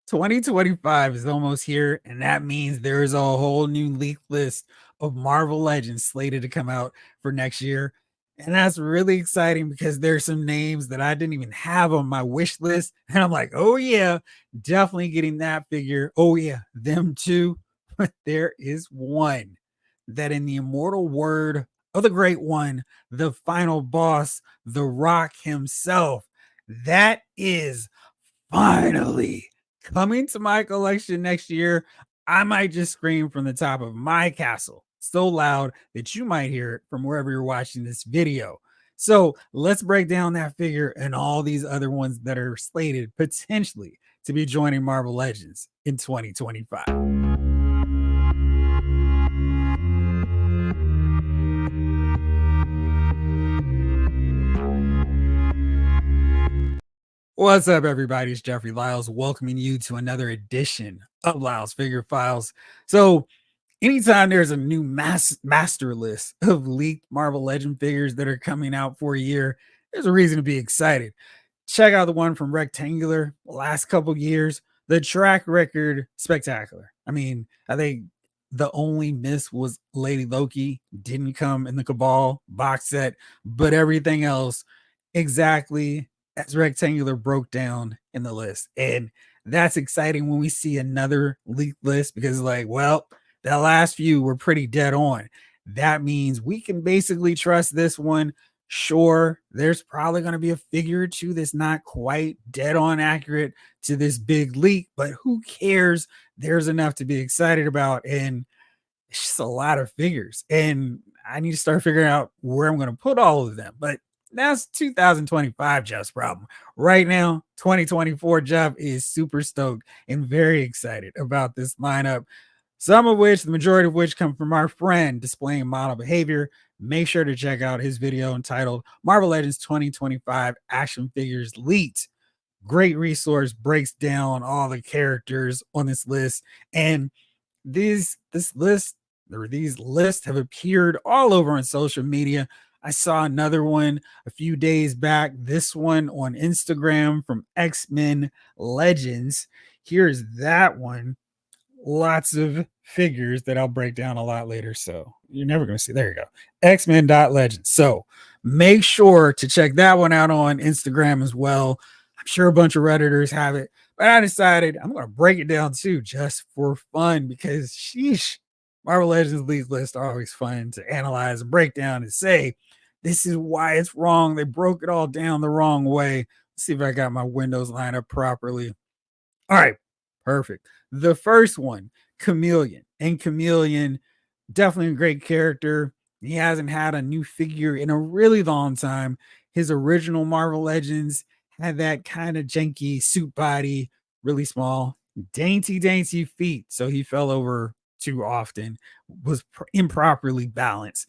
2025 is almost here, and that means there is a whole new leak list of Marvel Legends slated to come out for next year. And that's really exciting because there's some names that I didn't even have on my wish list. And I'm like, oh, yeah, definitely getting that figure. Oh, yeah, them too. But there is one that, in the immortal word of the great one, the final boss, The Rock himself, that is finally coming to my collection next year. I might just scream from the top of my castle so loud that you might hear it from wherever you're watching this video. So let's break down that figure and all these other ones that are slated potentially to be joining Marvel Legends in 2025. What's up, everybody? It's Jeffrey Lyles welcoming you to another edition of Lyles Figure Files. So, anytime there's a new master list of leaked Marvel Legend figures that are coming out for a year, there's a reason to be excited. Check out the one from Rectangular last couple years. The track record, spectacular. I mean, I think the only miss was Lady Loki didn't come in the Cabal box set, but everything else exactly as Rectangular broke down in the list. And that's exciting when we see another leaked list because, like, well, that last few were pretty dead on. That means we can basically trust this one. Sure, there's probably going to be a figure or two that's not quite dead on accurate to this big leak, but who cares? There's enough to be excited about. And it's just a lot of figures. And I need to start figuring out where I'm going to put all of them. But that's 2025 Jeff's problem. Right now, 2024 Jeff is super stoked and very excited about this lineup. Some of which, the majority of which, come from our friend Displaying Model Behavior. Make sure to check out his video entitled Marvel Legends 2025 Action Figures Leaked. Great resource, breaks down all the characters on this list. And this list or these lists have appeared all over on social media. I saw another one a few days back, this one on Instagram from X-Men Legends. Here's that one. Lots of figures that I'll break down a lot later. So you're never going to see. There you go. X-Men.Legends. So make sure to check that one out on Instagram as well. I'm sure a bunch of Redditors have it, but I decided I'm going to break it down too, just for fun, because sheesh, Marvel Legends League lists are always fun to analyze and break down and say, this is why it's wrong. They broke it all down the wrong way. Let's see if I got my windows lined up properly. All right, perfect. The first one, Chameleon. And Chameleon, definitely a great character. He hasn't had a new figure in a really long time. His original Marvel Legends had that kind of janky suit body, really small, dainty feet. So he fell over too often, was improperly balanced.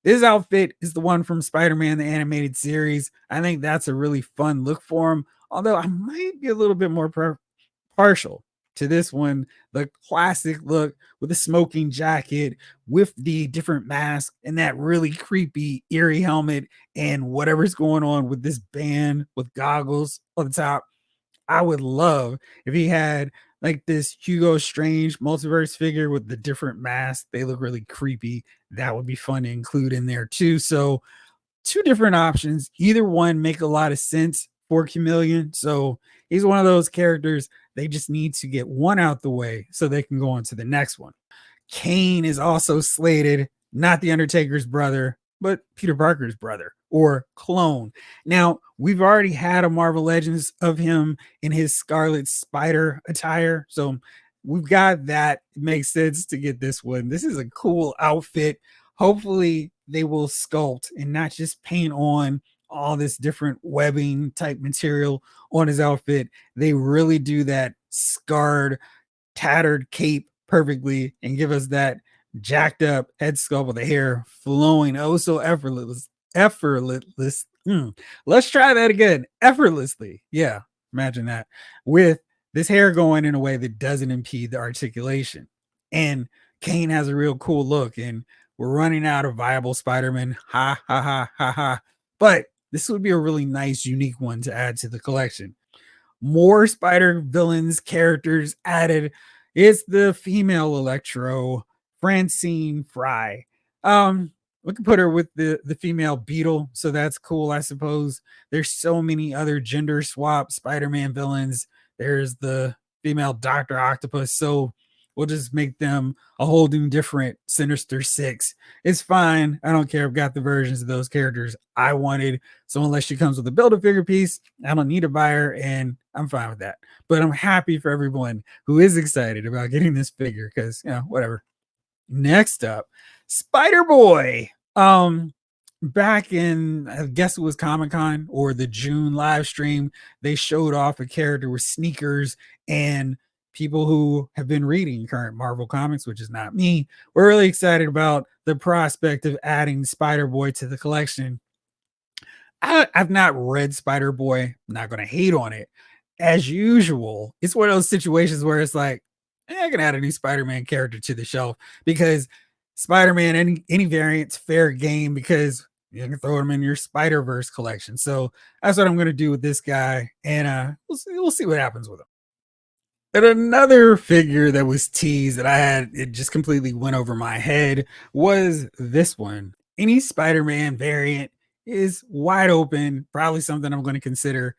This outfit is the one from Spider-Man, the animated series. I think that's a really fun look for him. Although I might be a little bit more partial to this one, the classic look with the smoking jacket, with the different mask and that really creepy, eerie helmet, and whatever's going on with this band with goggles on the top. I would love if he had like this Hugo Strange multiverse figure with the different masks. They look really creepy. That would be fun to include in there too. So, two different options. Either one make a lot of sense for Chameleon. So, he's one of those characters. They just need to get one out the way so they can go on to the next one. Kane is also slated, not the Undertaker's brother, but Peter Parker's brother or clone. Now, we've already had a Marvel Legends of him in his Scarlet Spider attire. So we've got that. It makes sense to get this one. This is a cool outfit. Hopefully, they will sculpt and not just paint on all this different webbing type material on his outfit. They really do that scarred, tattered cape perfectly and give us that jacked up head sculpt with the hair flowing oh so effortless. Let's try that again. Effortlessly. Yeah, imagine that. With this hair going in a way that doesn't impede the articulation. And Kane has a real cool look, and we're running out of viable Spider-Man. Ha ha ha ha ha. But this would be a really nice, unique one to add to the collection. more spider villains characters added. It's the female Electro, Francine Fry. Um, we can put her with the female Beetle, so that's cool, I suppose. There's so many other gender swap Spider-Man villains. There's the female Doctor Octopus, so we'll just make them a whole new different Sinister Six. It's fine. I don't care. I've got the versions of those characters I wanted. So unless she comes with a build a figure piece, I don't need to buy her, and I'm fine with that. But I'm happy for everyone who is excited about getting this figure because whatever. Next up, Spider Boy. Back in I guess it was Comic Con or the June live stream, they showed off a character with sneakers, and people who have been reading current Marvel comics, which is not me, we're really excited about the prospect of adding Spider Boy to the collection. I've not read Spider Boy. I'm not going to hate on it. As usual, it's one of those situations where it's like, I can add a new Spider-Man character to the shelf because Spider-Man, any variant's fair game because you can throw them in your Spider-Verse collection. So that's what I'm going to do with this guy, and we'll see what happens with him. And another figure that was teased that I had, it just completely went over my head, was this one. Any Spider Man variant is wide open, probably something I'm going to consider.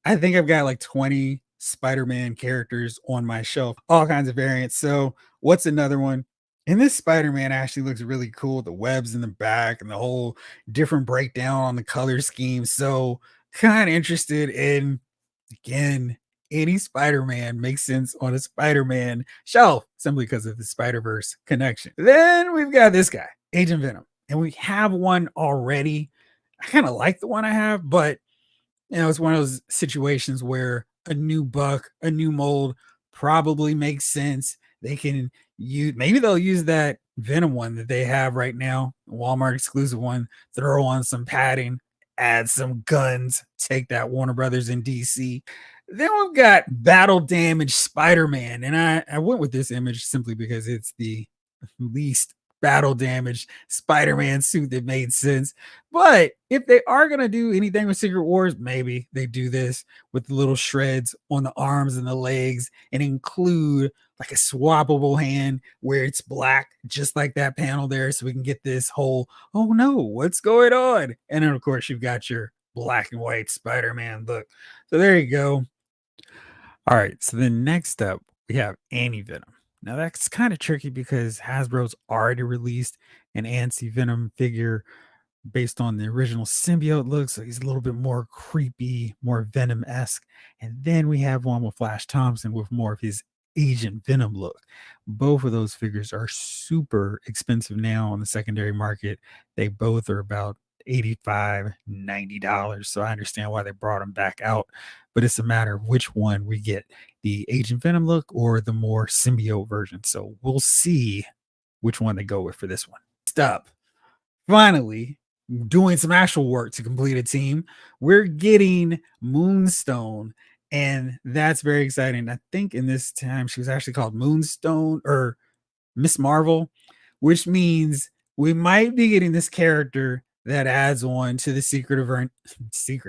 I think I've got like 20 Spider Man characters on my shelf, all kinds of variants. So, what's another one? And this Spider Man actually looks really cool. The webs in the back and the whole different breakdown on the color scheme. So, kind of interested in, again, any Spider-Man makes sense on a Spider-Man shelf simply because of the Spider-Verse connection. Then we've got this guy, Agent Venom, and we have one already. I kind of like the one I have, but it's one of those situations where a new buck, a new mold probably makes sense. They can use, maybe they'll use that Venom one that they have right now, Walmart exclusive one, throw on some padding, add some guns, take that Warner Brothers in DC. Then we've got battle damage Spider-Man. And I went with this image simply because it's the least battle damage Spider-Man suit that made sense. But if they are going to do anything with Secret Wars, maybe they do this with the little shreds on the arms and the legs and include like a swappable hand where it's black, just like that panel there. So we can get this whole, oh no, what's going on? And then, of course, you've got your black and white Spider-Man look. So there you go. All right. So then next up, we have Anti Venom. Now that's kind of tricky because Hasbro's already released an Anti Venom figure based on the original symbiote look. So he's a little bit more creepy, more Venom esque. And then we have one with Flash Thompson with more of his Agent Venom look. Both of those figures are super expensive now on the secondary market. They both are about 85 $90. So I understand why they brought them back out, but it's a matter of which one we get, the Agent Venom look or the more symbiote version. So we'll see which one they go with for this one. Stop. Finally, doing some actual work to complete a team, we're getting Moonstone, and that's very exciting. I think in this time she was actually called Moonstone or Miss Marvel, which means we might be getting this character that adds on to the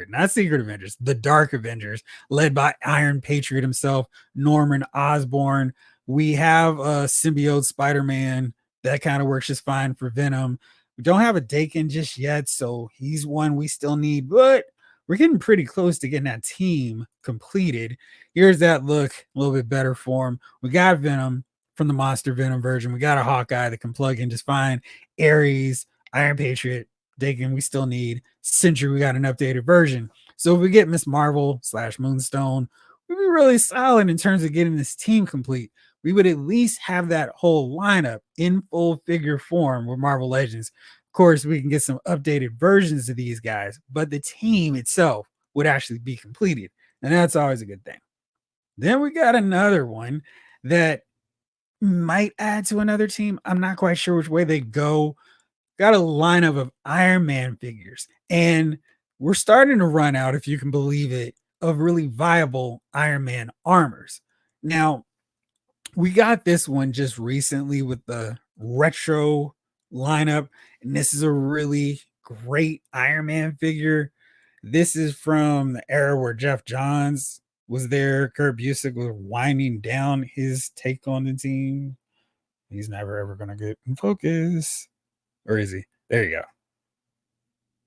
not Secret Avengers, the Dark Avengers, led by Iron Patriot himself, Norman Osborn. We have a symbiote Spider-Man that kind of works just fine for Venom. We don't have a Dakin just yet, so he's one we still need, but we're getting pretty close to getting that team completed. Here's that look, a little bit better for him. We got Venom from the Monster Venom version. We got a Hawkeye that can plug in just fine. Ares, Iron Patriot, Dakin, we still need. Sentry, we got an updated version. So if we get Miss Marvel / Moonstone, we'd be really solid in terms of getting this team complete. We would at least have that whole lineup in full figure form with Marvel Legends. Of course, we can get some updated versions of these guys, but the team itself would actually be completed. And that's always a good thing. Then we got another one that might add to another team. I'm not quite sure which way they go. Got a lineup of Iron Man figures, and we're starting to run out, if you can believe it, of really viable Iron Man armors. Now, we got this one just recently with the retro lineup, and this is a really great Iron Man figure. This is from the era where Jeff Johns was there. Kurt Busiek was winding down his take on the team. He's never ever gonna get in focus. Or is he? There you go.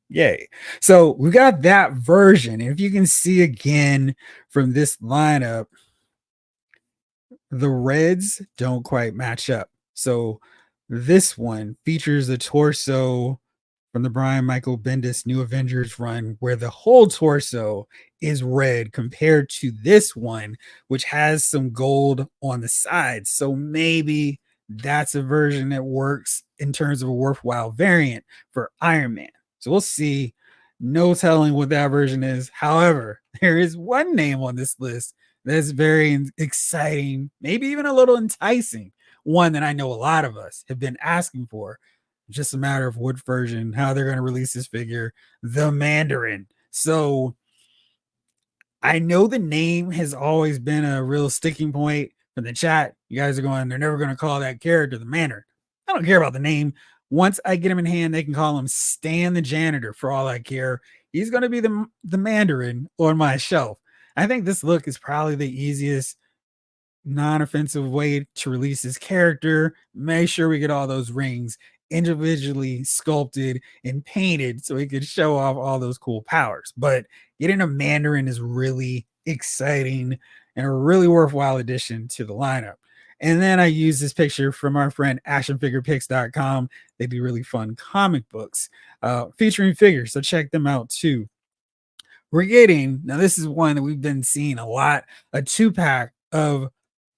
Yay. So we got that version. And if you can see again from this lineup, the reds don't quite match up. So this one features a torso from the Brian Michael Bendis New Avengers run, where the whole torso is red compared to this one, which has some gold on the sides. So maybe that's a version that works in terms of a worthwhile variant for Iron Man. So we'll see. No telling what that version is. However, there is one name on this list that's very exciting, maybe even a little enticing. One that I know a lot of us have been asking for. Just a matter of what version, how they're going to release this figure, the Mandarin. So I know the name has always been a real sticking point for the chat. You guys are going, they're never going to call that character the Mandarin. I don't care about the name. Once I get him in hand, they can call him Stan the Janitor for all I care. He's going to be the Mandarin on my shelf. I think this look is probably the easiest non-offensive way to release his character. Make sure we get all those rings individually sculpted and painted so he could show off all those cool powers. But getting a Mandarin is really exciting and a really worthwhile addition to the lineup. And then I use this picture from our friend actionfigurepics.com. They do really fun comic books featuring figures, so check them out too. We're getting, now this is one that we've been seeing a lot, a 2-pack of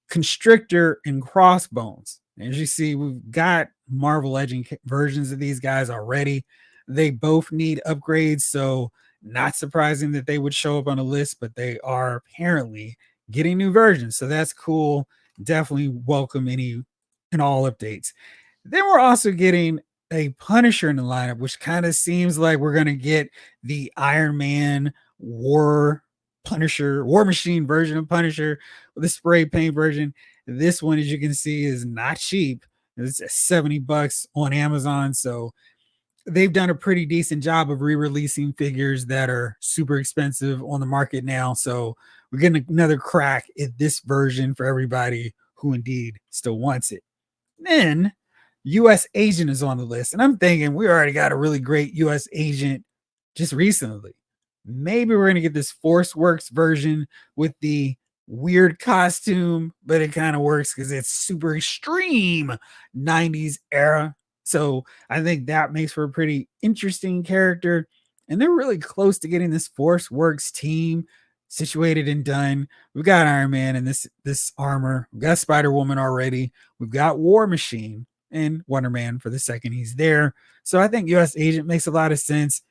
Constrictor and Crossbones. As you see, we've got Marvel Legend versions of these guys already. They both need upgrades, so not surprising that they would show up on a list, but they are apparently getting new versions. So that's cool. Definitely welcome any and all updates. Then we're also getting a Punisher in the lineup, which kind of seems like we're going to get the Iron Man War Machine version of Punisher, the spray paint version. This one, as you can see, is not cheap. It's $70 on Amazon. So they've done a pretty decent job of re-releasing figures that are super expensive on the market now. So we're getting another crack at this version for everybody who indeed still wants it. Then US Agent is on the list. And I'm thinking we already got a really great US Agent just recently. Maybe we're going to get this Force Works version with the weird costume, but it kind of works because it's super extreme 90s era. So I think that makes for a pretty interesting character. And they're really close to getting this Force Works team situated and done. We've got Iron Man in this armor. We've got Spider-Woman already. We've got War Machine and Wonder Man for the second he's there. So I think US Agent makes a lot of sense.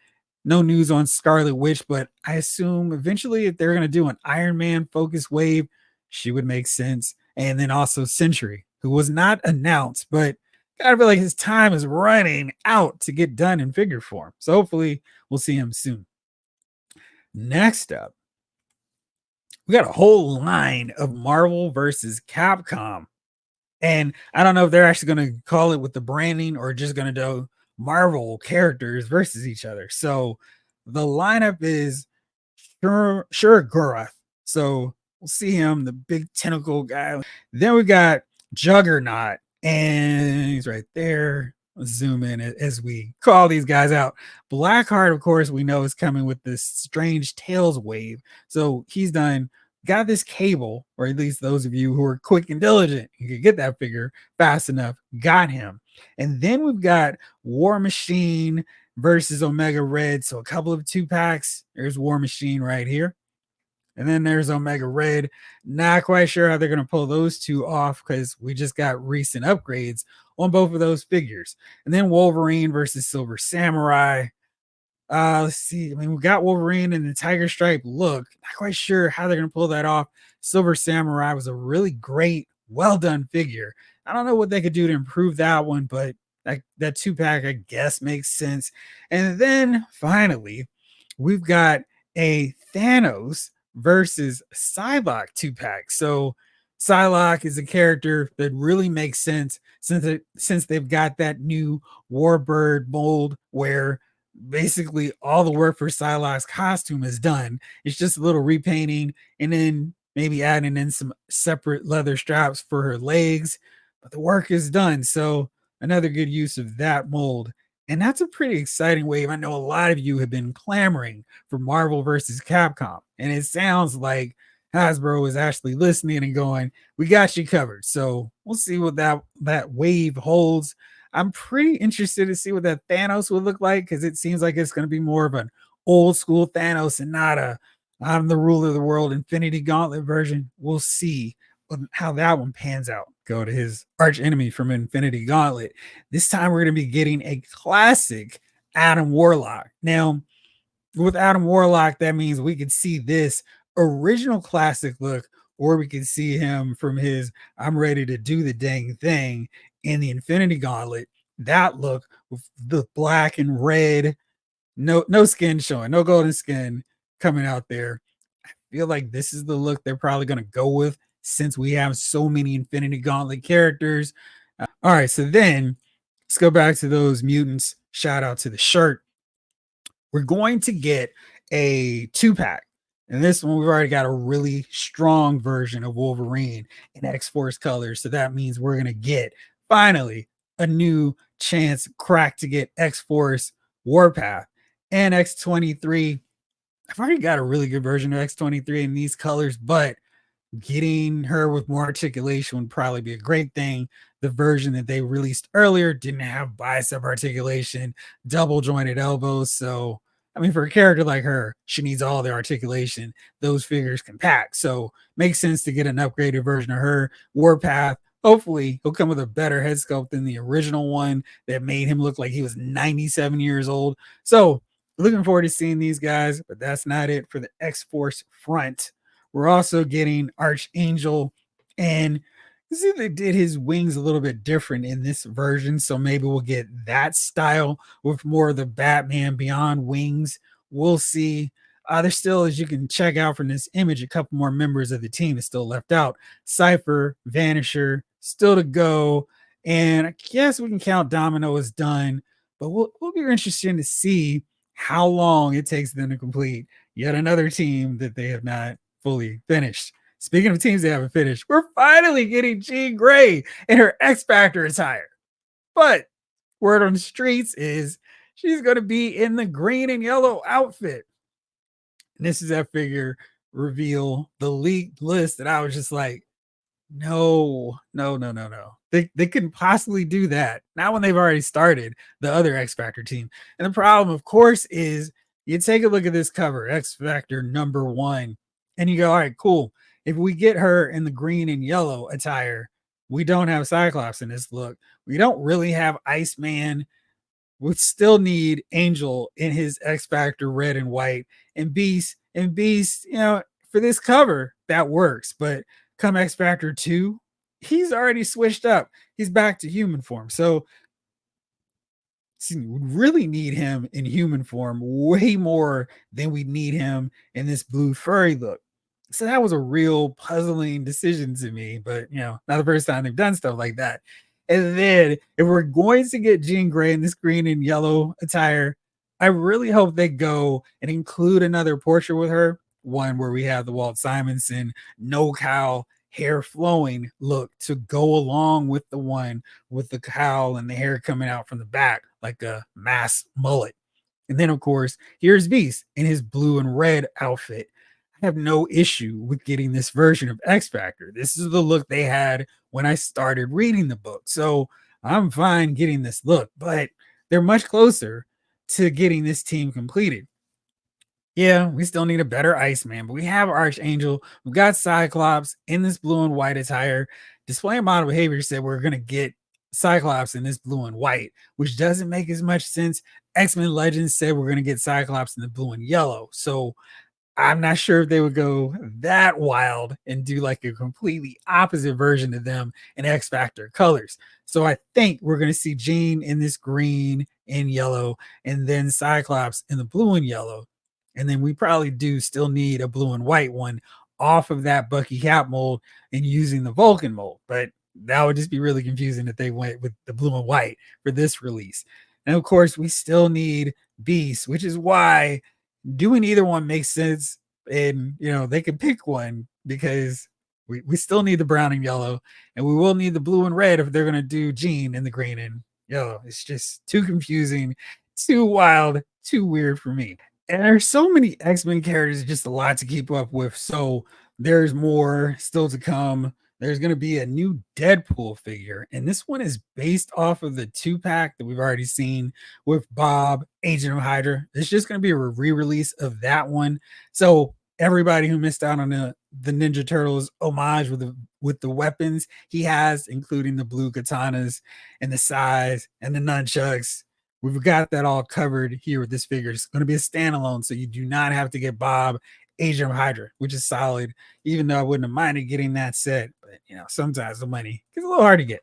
No news on Scarlet Witch, but I assume eventually if they're going to do an Iron Man focus wave, she would make sense. And then also Sentry, who was not announced, but I feel like his time is running out to get done in figure form. So hopefully we'll see him soon. Next up, we got a whole line of Marvel versus Capcom. And I don't know if they're actually going to call it with the branding or just going to do Marvel characters versus each other. So the lineup is sure Gurath. So we'll see him, the big tentacle guy. Then we got Juggernaut, and he's right there. Let's zoom in as we call these guys out. Blackheart, of course, we know is coming with this strange Tails wave. So he's got this cable, or at least those of you who are quick and diligent, you could get that figure fast enough, got him. And then we've got War Machine versus Omega Red. So a couple of 2-packs. There's War Machine right here. And then there's Omega Red. Not quite sure how they're going to pull those two off because we just got recent upgrades on both of those figures. And then Wolverine versus Silver Samurai. Let's see. I mean, we got Wolverine in the Tiger Stripe look. Not quite sure how they're going to pull that off. Silver Samurai was a really great, well done figure. I don't know what they could do to improve that one, but that 2-pack, I guess, makes sense. And then finally, we've got a Thanos versus Psylocke 2-pack. So Psylocke is a character that really makes sense since they've got that new Warbird mold where basically all the work for Psylocke's costume is done. It's just a little repainting and then maybe adding in some separate leather straps for her legs, but the work is done. So another good use of that mold. And that's a pretty exciting wave. I know a lot of you have been clamoring for Marvel versus Capcom, and it sounds like Hasbro is actually listening and going, "We got you covered." So we'll see what that wave holds. I'm pretty interested to see what that Thanos would look like because it seems like it's going to be more of an old school Thanos and not a "I'm the ruler of the world" Infinity Gauntlet version. We'll see how that one pans out. Go to his arch enemy from Infinity Gauntlet. This time we're going to be getting a classic Adam Warlock. Now, with Adam Warlock, that means we could see this original classic look, or we could see him from his "I'm ready to do the dang thing" in the Infinity Gauntlet. That look with the black and red, no skin showing, no golden skin coming out there. I feel like this is the look they're probably going to go with since we have so many Infinity Gauntlet characters. All right, so then let's go back to those mutants. Shout out to the shirt. We're going to get a 2-pack. And this one, we've already got a really strong version of Wolverine in X Force colors. So that means we're going to get finally a new chance crack to get X Force Warpath and X-23. I've already got a really good version of X-23 in these colors, but getting her with more articulation would probably be a great thing. The version that they released earlier didn't have bicep articulation, double jointed elbows. So, I mean, for a character like her, she needs all the articulation those figures can pack. So, makes sense to get an upgraded version of her. Warpath, hopefully, he'll come with a better head sculpt than the original one that made him look like he was 97 years old. So, looking forward to seeing these guys, but that's not it for the X Force front. We're also getting Archangel, and you see they did his wings a little bit different in this version, so maybe we'll get that style with more of the Batman Beyond wings. We'll see. There's still, as you can check out from this image, a couple more members of the team is still left out. Cypher, Vanisher, still to go, and I guess we can count Domino as done. But we'll be interested to see how long it takes them to complete yet another team that they have not fully finished. Speaking of teams they haven't finished, we're finally getting Jean Grey in her X Factor attire. But word on the streets is she's going to be in the green and yellow outfit. And this is that figure reveal, the leaked list that I was just like, no, no, no, no, no. They couldn't possibly do that. Not when they've already started the other X Factor team. And the problem, of course, is you take a look at this cover, X Factor #1, and you go, all right, cool. If we get her in the green and yellow attire, we don't have Cyclops in this look. We don't really have Iceman. We still need Angel in his X Factor red and white, and Beast, for this cover, that works. But come X Factor 2, he's already switched up. He's back to human form. So we really need him in human form way more than we need him in this blue furry look. So that was a real puzzling decision to me, but not the first time they've done stuff like that. And then if we're going to get Jean Grey in this green and yellow attire, I really hope they go and include another portrait with her, one where we have the Walt Simonson no cowl hair flowing look to go along with the one with the cowl and the hair coming out from the back like a mass mullet. And then, of course, here's Beast in his blue and red outfit. I have no issue with getting this version of X Factor. This is the look they had when I started reading the book. So I'm fine getting this look, but they're much closer to getting this team completed. Yeah, we still need a better Iceman, but we have Archangel. We've got Cyclops in this blue and white attire. Display model behavior said we're going to get Cyclops in this blue and white, which doesn't make as much sense. X-Men Legends said we're going to get Cyclops in the blue and yellow. So I'm not sure if they would go that wild and do like a completely opposite version of them in X Factor colors. So I think we're going to see Jean in this green and yellow, and then Cyclops in the blue and yellow. And then we probably do still need a blue and white one off of that Bucky Cap mold and using the Vulcan mold. But that would just be really confusing if they went with the blue and white for this release. And of course, we still need Beast, which is why doing either one makes sense. And they can pick one because we still need the brown and yellow, and we will need the blue and red if they're gonna do Jean in the green and yellow. It's just too confusing, too wild, too weird for me. And there's so many X-Men characters, just a lot to keep up with. So there's more still to come. There's going to be a new Deadpool figure, and this one is based off of the 2-pack that we've already seen with Bob, Agent of Hydra. It's just going to be a re-release of that one. So everybody who missed out on the Ninja Turtles homage with the weapons he has, including the blue katanas and the size and the nunchucks, we've got that all covered here with this figure. It's going to be a standalone, so you do not have to get Bob, Agent of Hydra, which is solid, even though I wouldn't have minded getting that set. But, sometimes the money gets a little hard to get.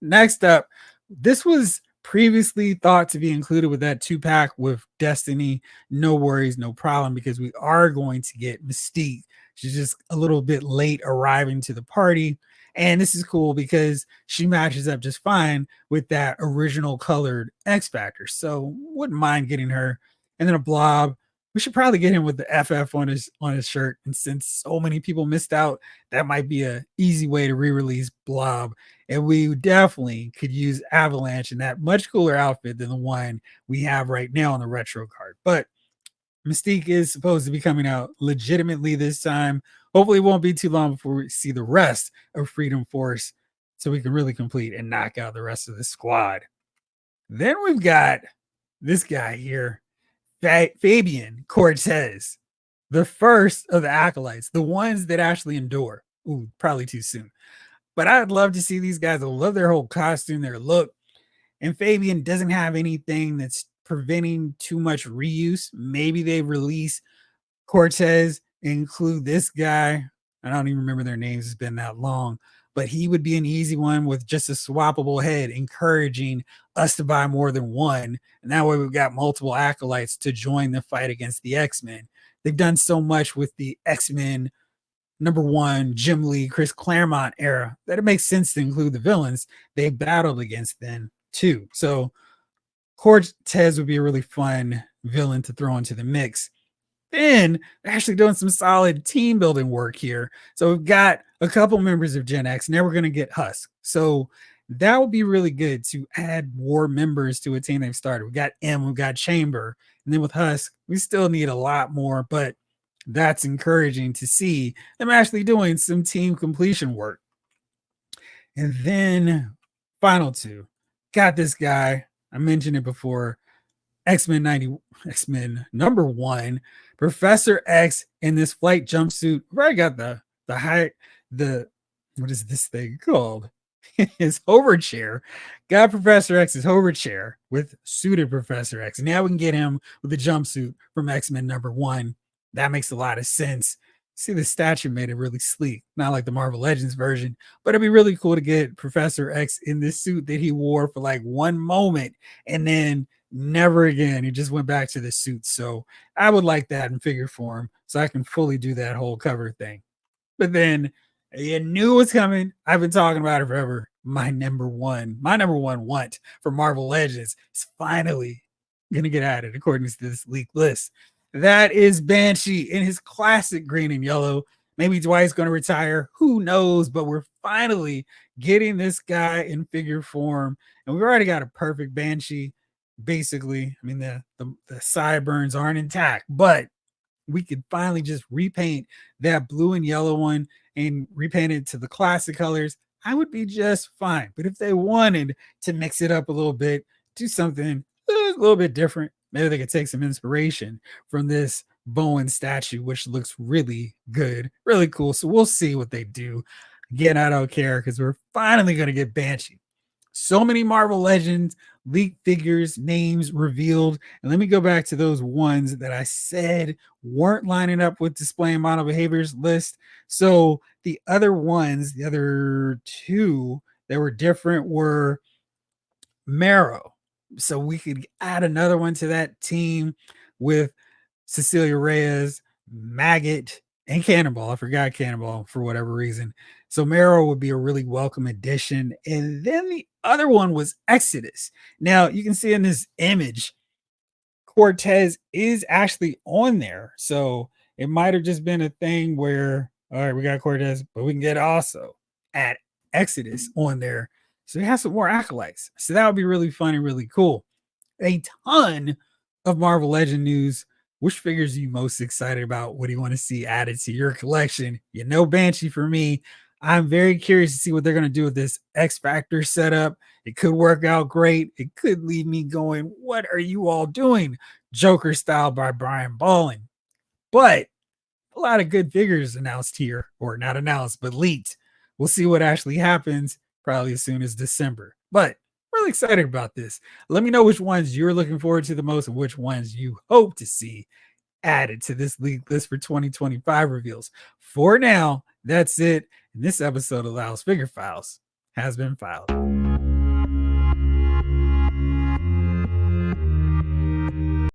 Next up, this was previously thought to be included with that 2-pack with Destiny. No worries, no problem, because we are going to get Mystique. She's just a little bit late arriving to the party. And this is cool because she matches up just fine with that original colored X Factor. So wouldn't mind getting her. And then a Blob. We should probably get him with the FF on his shirt. And since so many people missed out, that might be a easy way to re-release Blob. And we definitely could use Avalanche in that much cooler outfit than the one we have right now on the retro card. But Mystique is supposed to be coming out legitimately this time. Hopefully, it won't be too long before we see the rest of Freedom Force so we can really complete and knock out the rest of the squad. Then we've got this guy here, Fabian Cortez, the first of the acolytes, the ones that actually endure. Ooh, probably too soon. But I'd love to see these guys. I love their whole costume, their look. And Fabian doesn't have anything that's preventing too much reuse. Maybe they release Cortez, include this guy. I don't even remember their names. It's been that long, but he would be an easy one with just a swappable head, encouraging us to buy more than one. And that way we've got multiple acolytes to join the fight against the X-Men. They've done so much with the X-Men #1, Jim Lee, Chris Claremont era that it makes sense to include the villains they battled against then too. So Cortez would be a really fun villain to throw into the mix. Then they're actually doing some solid team building work here. So we've got a couple members of Gen X. Now we're going to get Husk. So that would be really good to add more members to a team they've started. We got M, we've got Chamber, and then with Husk, we still need a lot more, but that's encouraging to see them actually doing some team completion work. And then final two, got this guy. I mentioned it before. X-Men #1, Professor X in this flight jumpsuit. Where I got the what is this thing called? His hover chair. Got Professor X's hover chair with suited Professor X. Now we can get him with the jumpsuit from X-Men #1. That makes a lot of sense. See, the statue made it really sleek, not like the Marvel Legends version, but it'd be really cool to get Professor X in this suit that he wore for like one moment and then never again. He just went back to the suit. So I would like that in figure form so I can fully do that whole cover thing. But then you knew it was coming. I've been talking about it forever. My number one want for Marvel Legends is finally gonna get added according to this leaked list. That is Banshee in his classic green and yellow. Maybe Dwight's going to retire. Who knows? But we're finally getting this guy in figure form. And we've already got a perfect Banshee, basically. I mean, the sideburns aren't intact, but we could finally just repaint that blue and yellow one and repaint it to the classic colors. I would be just fine. But if they wanted to mix it up a little bit, do something a little bit different, maybe they could take some inspiration from this Bowen statue, which looks really good, really cool. So we'll see what they do. Again, I don't care because we're finally going to get Banshee. So many Marvel Legends, leaked figures, names revealed. And let me go back to those ones that I said weren't lining up with displaying model behaviors list. So the other ones, the other two that were different were Marrow. So we could add another one to that team with Cecilia Reyes, Maggot, and Cannonball. I forgot Cannonball for whatever reason. So Marrow would be a really welcome addition. And then the other one was Exodus. Now you can see in this image, Cortez is actually on there. So it might have just been a thing where, all right, we got Cortez, but we can get also add Exodus on there. So he has some more acolytes. So that would be really fun and really cool. A ton of Marvel Legend news. Which figures are you most excited about? What do you want to see added to your collection? You know, Banshee for me. I'm very curious to see what they're going to do with this X Factor setup. It could work out great. It could leave me going, what are you all doing? Joker style by Brian Bolling. But a lot of good figures announced here, or not announced, but leaked. We'll see what actually happens probably as soon as December. But really excited about this. Let me know which ones you're looking forward to the most and which ones you hope to see added to this league list for 2025 reveals. For now, that's it. And this episode of Lyle's Figure Files has been filed.